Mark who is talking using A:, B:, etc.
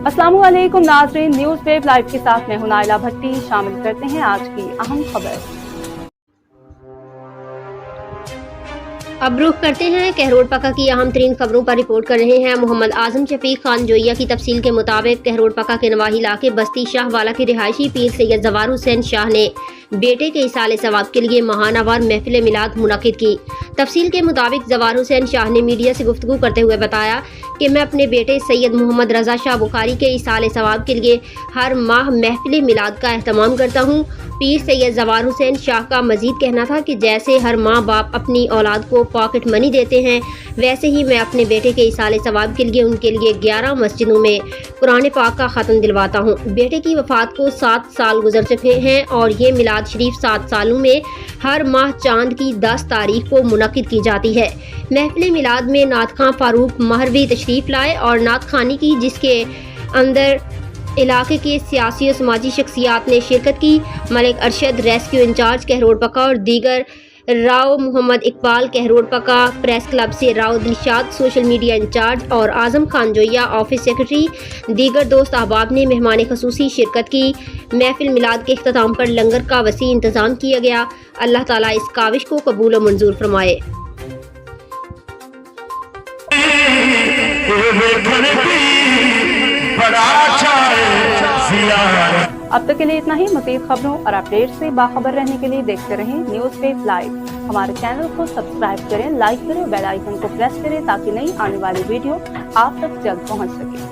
A: अस्सलामु अलैकुम नाज़रीन, न्यूज़ वेब लाइव के साथ मैं हूं नाइला भट्टी। शामिल करते हैं आज की अहम खबर।
B: अब रुख करते हैं कहरोड पका की अहम तरीन खबरों पर रिपोर्ट कर रहे हैं मोहम्मद आजम शफीक खान जोइया की तफसील के मुताबिक कहरोड पका के नवाही इलाके बस्ती शाहवाला के रिहायशी पीर सैयद जवार हुसैन शाह ने बेटे के इसाले सवाब के लिए महानावार महफिल मिलाद मुनक्किद की। तफसील के मुताबिक जवार हुसैन शाह ने मीडिया से गुफ्तगू करते हुए बताया कि मैं अपने बेटे सैयद मोहम्मद रजा शाह बुखारी के इसाले सवाब के लिए हर माह महफिल मिलाद का एहतमाम करता हूँ। पीर सैयद जवार हुसैन शाह का मजीद कहना था कि जैसे हर माँ बाप अपनी औलाद को पॉकेट मनी देते हैं, वैसे ही मैं अपने बेटे के इसाले सवाब के लिए उनके लिए 11 मस्जिदों में कुरान पाक का ख़त्म दिलवाता हूँ। बेटे की वफ़ात को 7 साल गुजर चुके हैं और ये मिलाद शरीफ 7 सालों में हर माह चांद की 10 तारीख को मुनक्किद की जाती है। महफिल मिलाद में नात खां फारूक महरवी तशरीफ़ लाए और नात खानी की, जिसके अंदर इलाके के सियासी और समाजी शख्सियात ने शिरकत की। मलिक अरशद रेस्क्यू इंचार्ज कहरोड पका और दीगर राव मोहम्मद इकबाल कहरोड पका प्रेस क्लब से Rao Dilshad social media incharge और आजम खान जोइया ऑफिस सेक्रेटरी दीगर दोस्त अहबाब ने मेहमान खसूसी शिरकत की। महफिल मिलाद के इख्तिताम पर लंगर का वसी इंतज़ाम किया गया। अल्लाह ताला इस काविश को कबूल और मंजूर फरमाए।
A: अब तक के लिए इतना ही। मज़ीद खबरों और अपडेट से बाखबर रहने के लिए देखते रहें न्यूज़ वेब लाइव। हमारे चैनल को सब्सक्राइब करें, लाइक करें, बेल आइकन को प्रेस करें ताकि नई आने वाली वीडियो आप तक जल्द पहुंच सके।